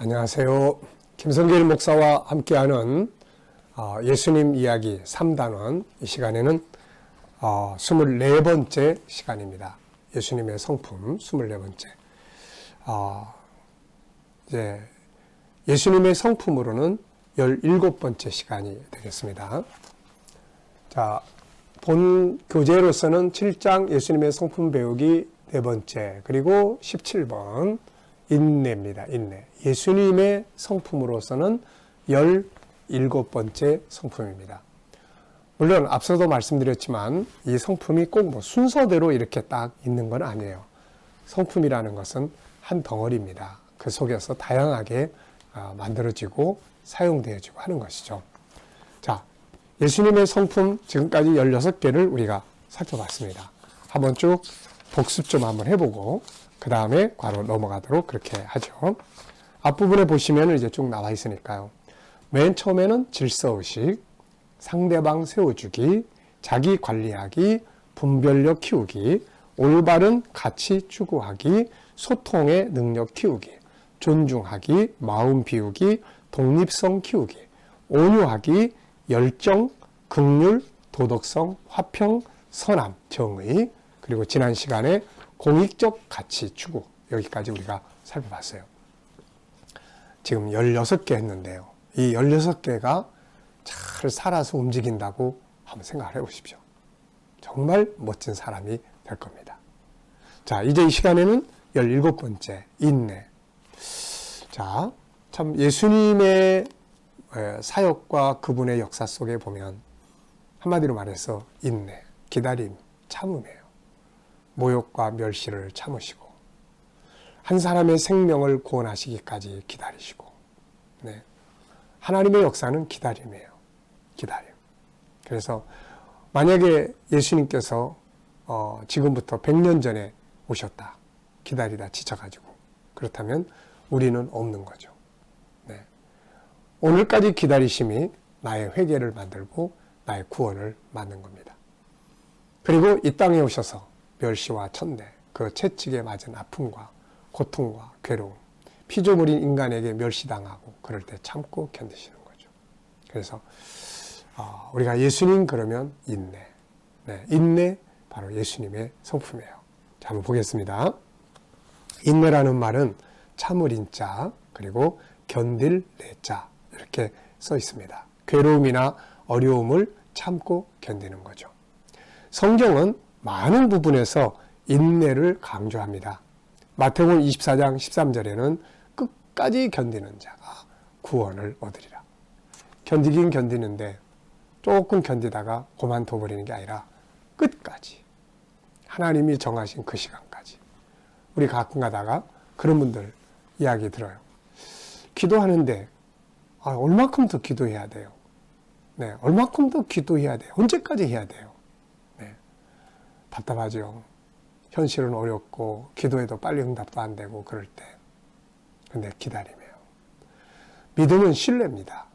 안녕하세요. 김성길 목사와 함께하는 예수님 이야기 3단원, 이 시간에는 24번째 시간입니다. 예수님의 성품 24번째. 이제 예수님의 성품으로는 17번째 시간이 되겠습니다. 자, 본 교재로서는 7장 예수님의 성품 배우기 4번째, 그리고 17번 인내입니다. 인내. 예수님의 성품으로서는 17번째 성품입니다. 물론 앞서도 말씀드렸지만 이 성품이 꼭 순서대로 이렇게 딱 있는 건 아니에요. 성품이라는 것은 한 덩어리입니다. 그 속에서 다양하게 만들어지고 사용되어지고 하는 것이죠. 자, 예수님의 성품 지금까지 16개를 우리가 살펴봤습니다. 한번 쭉 복습 좀 한번 해보고 그 다음에 바로 넘어가도록 그렇게 하죠. 앞부분에 보시면 이제 쭉 나와 있으니까요. 맨 처음에는 질서의식, 상대방 세워주기, 자기 관리하기, 분별력 키우기, 올바른 가치 추구하기, 소통의 능력 키우기, 존중하기, 마음 비우기, 독립성 키우기, 온유하기, 열정, 긍휼, 도덕성, 화평, 선함, 정의, 그리고 지난 시간에 공익적 가치 추구, 여기까지 우리가 살펴봤어요. 지금 16개 했는데요. 이 16개가 잘 살아서 움직인다고 한번 생각을 해보십시오. 정말 멋진 사람이 될 겁니다. 자, 이제 이 시간에는 17번째, 인내. 자, 참 예수님의 사역과 그분의 역사 속에 보면 한마디로 말해서 인내, 기다림, 참음이에요. 모욕과 멸시를 참으시고 한 사람의 생명을 구원하시기까지 기다리시고, 네. 하나님의 역사는 기다림이에요. 기다림. 그래서 만약에 예수님께서 지금부터 100년 전에 오셨다, 기다리다 지쳐가지고, 그렇다면 우리는 없는 거죠. 네. 오늘까지 기다리심이 나의 회개를 만들고 나의 구원을 만든 겁니다. 그리고 이 땅에 오셔서 멸시와 천대, 그 채찍에 맞은 아픔과 고통과 괴로움, 피조물인 인간에게 멸시당하고 그럴 때 참고 견디시는 거죠. 그래서 우리가 예수님 그러면 인내. 네, 인내 바로 예수님의 성품이에요. 자, 한번 보겠습니다. 인내라는 말은 참을 인자, 그리고 견딜 내자, 이렇게 써 있습니다. 괴로움이나 어려움을 참고 견디는 거죠. 성경은 많은 부분에서 인내를 강조합니다. 마태복음 24장 13절에는 끝까지 견디는 자가 구원을 얻으리라. 견디긴 견디는데 조금 견디다가 그만둬버리는 게 아니라 끝까지, 하나님이 정하신 그 시간까지. 우리 가끔 가다가 그런 분들 이야기 들어요. 기도하는데 얼마큼 더 기도해야 돼요? 네, 얼마큼 더 기도해야 돼요? 언제까지 해야 돼요? 답답하죠. 현실은 어렵고 기도해도 빨리 응답도 안 되고 그럴 때. 근데 기다림이에요. 믿음은 신뢰입니다.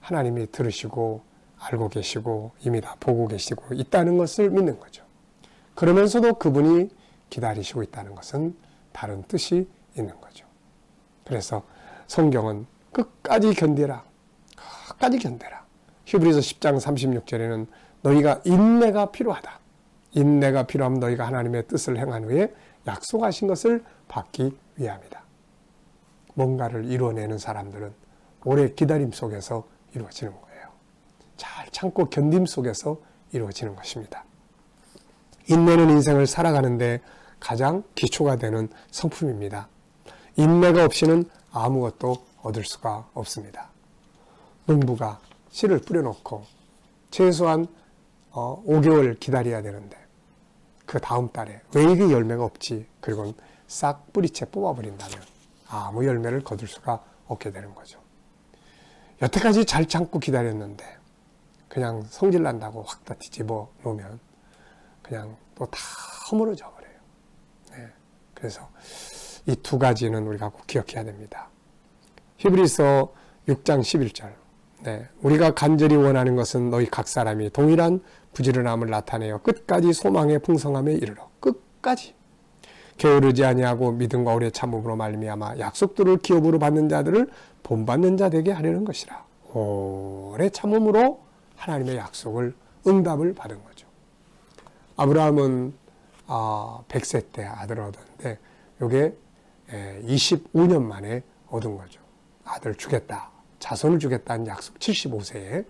하나님이 들으시고 알고 계시고 이미 다 보고 계시고 있다는 것을 믿는 거죠. 그러면서도 그분이 기다리시고 있다는 것은 다른 뜻이 있는 거죠. 그래서 성경은 끝까지 견디라. 끝까지 견뎌라. 히브리서 10장 36절에는 너희가 인내가 필요하다. 인내가 필요하면 너희가 하나님의 뜻을 행한 후에 약속하신 것을 받기 위함이다. 뭔가를 이루어내는 사람들은 오래 기다림 속에서 이루어지는 거예요. 잘 참고 견딤 속에서 이루어지는 것입니다. 인내는 인생을 살아가는데 가장 기초가 되는 성품입니다. 인내가 없이는 아무것도 얻을 수가 없습니다. 농부가 씨를 뿌려놓고 최소한 5개월 기다려야 되는데 그 다음 달에 왜 이게 열매가 없지? 그리고 싹 뿌리채 뽑아버린다면 아무 열매를 거둘 수가 없게 되는 거죠. 여태까지 잘 참고 기다렸는데 그냥 성질 난다고 확 다 뒤집어 놓으면 그냥 또 다 허물어져 버려요. 네. 그래서 이 두 가지는 우리가 꼭 기억해야 됩니다. 히브리서 6장 11절. 네, 우리가 간절히 원하는 것은 너희 각 사람이 동일한 부지런함을 나타내어 끝까지 소망의 풍성함에 이르러. 끝까지. 게으르지 아니하고 믿음과 오래 참음으로 말미암아 약속들을 기업으로 받는 자들을 본받는 자 되게 하려는 것이라. 오래 참음으로 하나님의 약속을 응답을 받은 거죠. 아브라함은 100세 때 아들을 얻었는데 이게 25년 만에 얻은 거죠. 아들 주겠다, 자손을 주겠다는 약속 75세에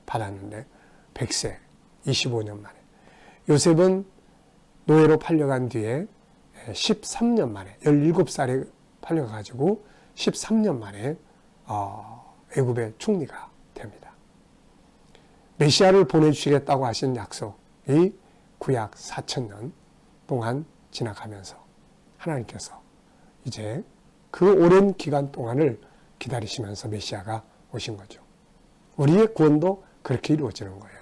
받았는데 100세, 25년 만에. 요셉은 노예로 팔려간 뒤에 13년 만에 17살에 팔려가지고 13년 만에 애굽의 총리가 됩니다. 메시아를 보내주시겠다고 하신 약속이 구약 4,000년 동안 지나가면서 하나님께서 이제 그 오랜 기간 동안을 기다리시면서 메시아가 오신 거죠. 우리의 구원도 그렇게 이루어지는 거예요.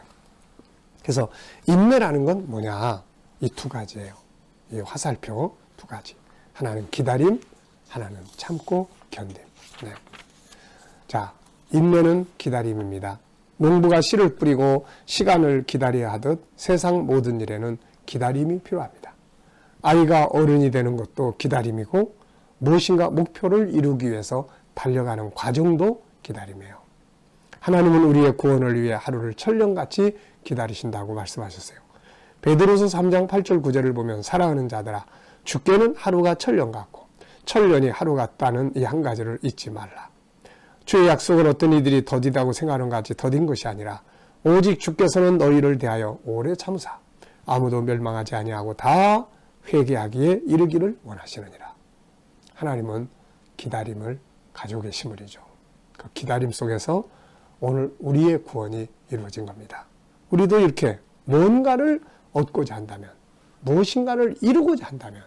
그래서 인내라는 건 뭐냐? 이 두 가지예요. 이 화살표 두 가지. 하나는 기다림, 하나는 참고 견딤. 네. 자, 인내는 기다림입니다. 농부가 씨를 뿌리고 시간을 기다려야 하듯 세상 모든 일에는 기다림이 필요합니다. 아이가 어른이 되는 것도 기다림이고 무엇인가 목표를 이루기 위해서 달려가는 과정도 기다림이에요. 하나님은 우리의 구원을 위해 하루를 천년같이 기다리신다고 말씀하셨어요. 베드로서 3장 8절 9절을 보면 사랑하는 자들아 주께는 하루가 천년 같고 천년이 하루 같다는 이 한 가지를 잊지 말라. 주의 약속은 어떤 이들이 더디다고 생각하는 것 같이 더딘 것이 아니라 오직 주께서는 너희를 대하여 오래 참으사 아무도 멸망하지 아니하고 다 회개하기에 이르기를 원하시느니라. 하나님은 기다림을 가지고 계심을이죠. 그 기다림 속에서 오늘 우리의 구원이 이루어진 겁니다. 우리도 이렇게 뭔가를 얻고자 한다면, 무엇인가를 이루고자 한다면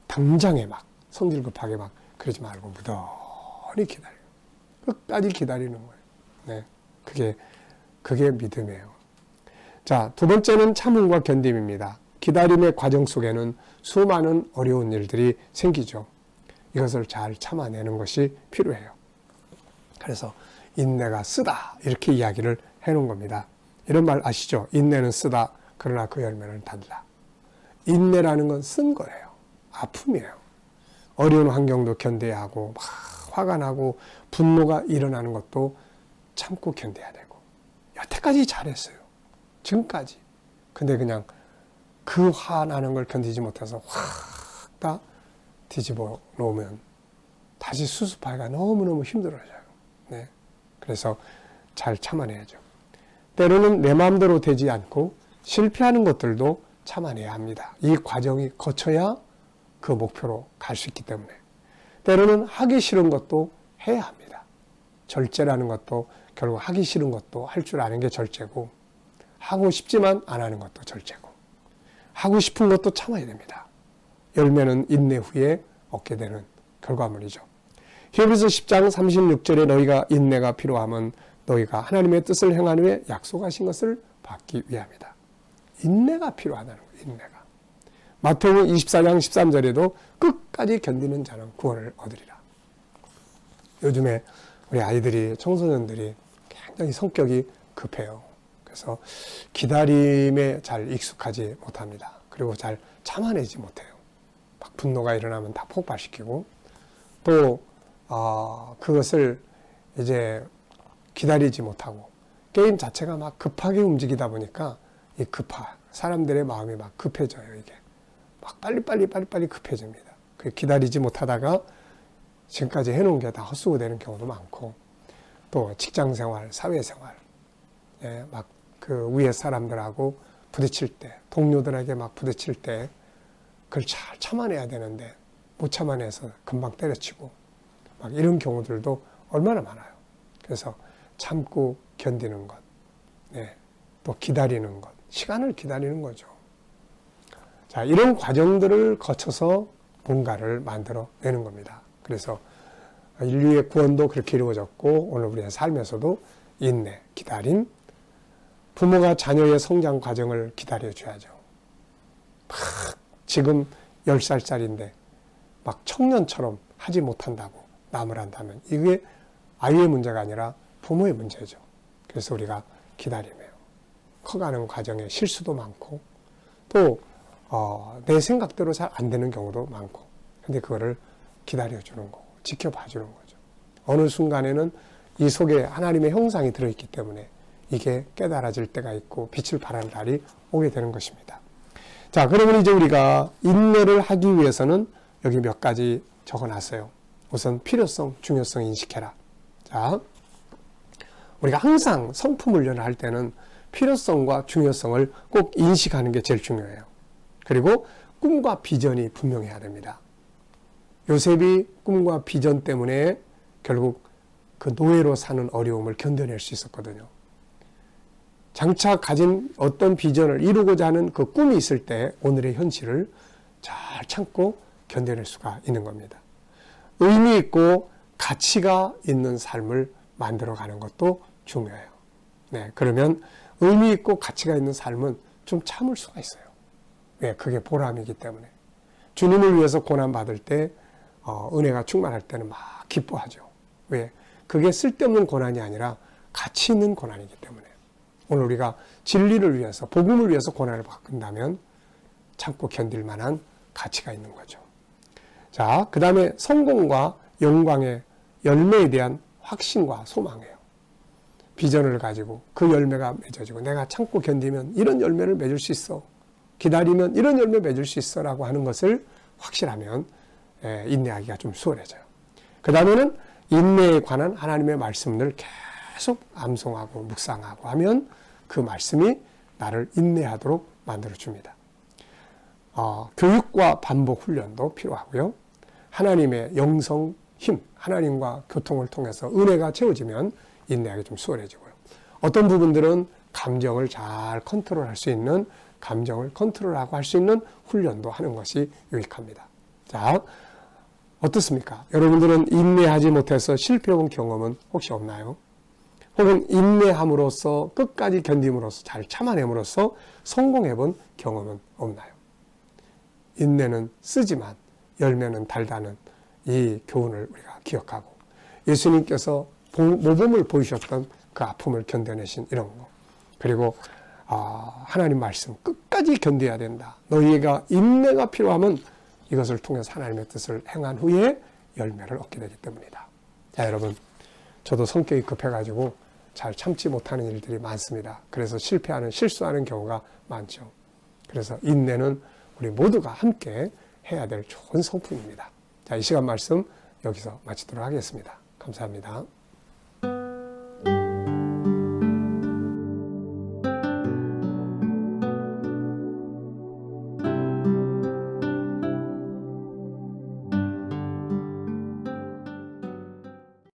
당장에 막 성질급하게 막 그러지 말고 무던히 기다려요. 끝까지 기다리는 거예요. 네, 그게 믿음이에요. 자, 두 번째는 참음과 견딤입니다. 기다림의 과정 속에는 수많은 어려운 일들이 생기죠. 이것을 잘 참아내는 것이 필요해요. 그래서 인내가 쓰다 이렇게 이야기를 해놓은 겁니다. 이런 말 아시죠? 인내는 쓰다 그러나 그 열매는 단다. 인내라는 건 쓴 거예요. 아픔이에요. 어려운 환경도 견뎌야 하고 막 화가 나고 분노가 일어나는 것도 참고 견뎌야 되고 여태까지 잘했어요. 지금까지. 근데 그냥 그 화나는 걸 견디지 못해서 확 다 뒤집어 놓으면 다시 수습하기가 너무너무 힘들어져요. 네. 그래서 잘 참아내야죠. 때로는 내 마음대로 되지 않고 실패하는 것들도 참아내야 합니다. 이 과정이 거쳐야 그 목표로 갈 수 있기 때문에. 때로는 하기 싫은 것도 해야 합니다. 절제라는 것도 결국 하기 싫은 것도 할 줄 아는 게 절제고 하고 싶지만 안 하는 것도 절제고 하고 싶은 것도 참아야 됩니다. 열매는 인내 후에 얻게 되는 결과물이죠. 히브리서 10장 36절에 너희가 인내가 필요하면 너희가 하나님의 뜻을 행한 후에 약속하신 것을 받기 위함이다. 인내가 필요하다는 거예요. 인내가. 마태복음 24장 13절에도 끝까지 견디는 자는 구원을 얻으리라. 요즘에 우리 아이들이 청소년들이 굉장히 성격이 급해요. 그래서 기다림에 잘 익숙하지 못합니다. 그리고 잘 참아내지 못해요. 막 분노가 일어나면 다 폭발시키고 또 그것을 이제 기다리지 못하고 게임 자체가 막 급하게 움직이다 보니까 이 사람들의 마음이 막 급해져요. 이게 막 빨리빨리 급해집니다. 기다리지 못하다가 지금까지 해놓은 게 다 헛수고 되는 경우도 많고 또 직장생활, 사회생활 막 그 위에 사람들하고 부딪힐 때 동료들에게 막 부딪힐 때 그걸 잘 참아내야 되는데 못 참아내서 금방 때려치고 막 이런 경우들도 얼마나 많아요. 그래서 참고 견디는 것, 또 기다리는 것, 시간을 기다리는 거죠. 자, 이런 과정들을 거쳐서 뭔가를 만들어내는 겁니다. 그래서 인류의 구원도 그렇게 이루어졌고 오늘 우리의 삶에서도 인내, 기다림, 부모가 자녀의 성장 과정을 기다려줘야죠. 막 지금 10살짜리인데 막 청년처럼 하지 못한다고 남을 한다면 이게 아이의 문제가 아니라 부모의 문제죠. 그래서 우리가 기다림해요. 커가는 과정에 실수도 많고 또 내 생각대로 잘 안 되는 경우도 많고, 근데 그거를 기다려주는 거고, 지켜봐주는 거죠. 어느 순간에는 이 속에 하나님의 형상이 들어있기 때문에 이게 깨달아질 때가 있고 빛을 발하는 날이 오게 되는 것입니다. 자, 그러면 이제 우리가 인내를 하기 위해서는 여기 몇 가지 적어놨어요. 우선 필요성, 중요성 인식해라. 자, 우리가 항상 성품 훈련을 할 때는 필요성과 중요성을 꼭 인식하는 게 제일 중요해요. 그리고 꿈과 비전이 분명해야 됩니다. 요셉이 꿈과 비전 때문에 결국 그 노예로 사는 어려움을 견뎌낼 수 있었거든요. 장차 가진 어떤 비전을 이루고자 하는 그 꿈이 있을 때 오늘의 현실을 잘 참고 견뎌낼 수가 있는 겁니다. 의미 있고 가치가 있는 삶을 만들어가는 것도 중요해요. 네, 그러면 의미 있고 가치가 있는 삶은 좀 참을 수가 있어요. 왜? 그게 보람이기 때문에. 주님을 위해서 고난받을 때 은혜가 충만할 때는 막 기뻐하죠. 왜? 그게 쓸데없는 고난이 아니라 가치 있는 고난이기 때문에. 오늘 우리가 진리를 위해서, 복음을 위해서 고난을 받는다면 참고 견딜 만한 가치가 있는 거죠. 자, 그 다음에 성공과 영광의 열매에 대한 확신과 소망이에요. 비전을 가지고 그 열매가 맺어지고 내가 참고 견디면 이런 열매를 맺을 수 있어. 기다리면 이런 열매 맺을 수 있어 라고 하는 것을 확실하면 인내하기가 좀 수월해져요. 그 다음에는 인내에 관한 하나님의 말씀을 계속 암송하고 묵상하고 하면 그 말씀이 나를 인내하도록 만들어줍니다. 교육과 반복 훈련도 필요하고요. 하나님의 영성 힘, 하나님과 교통을 통해서 은혜가 채워지면 인내하기 좀 수월해지고요. 어떤 부분들은 감정을 잘 컨트롤할 수 있는, 감정을 컨트롤하고 할 수 있는 훈련도 하는 것이 유익합니다. 자, 어떻습니까? 여러분들은 인내하지 못해서 실패해본 경험은 혹시 없나요? 혹은 인내함으로써 끝까지 견딤으로써 잘 참아냄으로써 성공해본 경험은 없나요? 인내는 쓰지만 열매는 달다는 이 교훈을 우리가 기억하고 예수님께서 모범을 보이셨던 그 아픔을 견뎌내신 이런 거, 그리고 하나님 말씀 끝까지 견뎌야 된다. 너희가 인내가 필요하면 이것을 통해서 하나님의 뜻을 행한 후에 열매를 얻게 되기 때문이다. 자, 여러분, 저도 성격이 급해가지고 잘 참지 못하는 일들이 많습니다. 그래서 실패하는, 실수하는 경우가 많죠. 그래서 인내는 우리 모두가 함께 해야 될 좋은 성품입니다. 자, 이 시간 말씀 여기서 마치도록 하겠습니다. 감사합니다.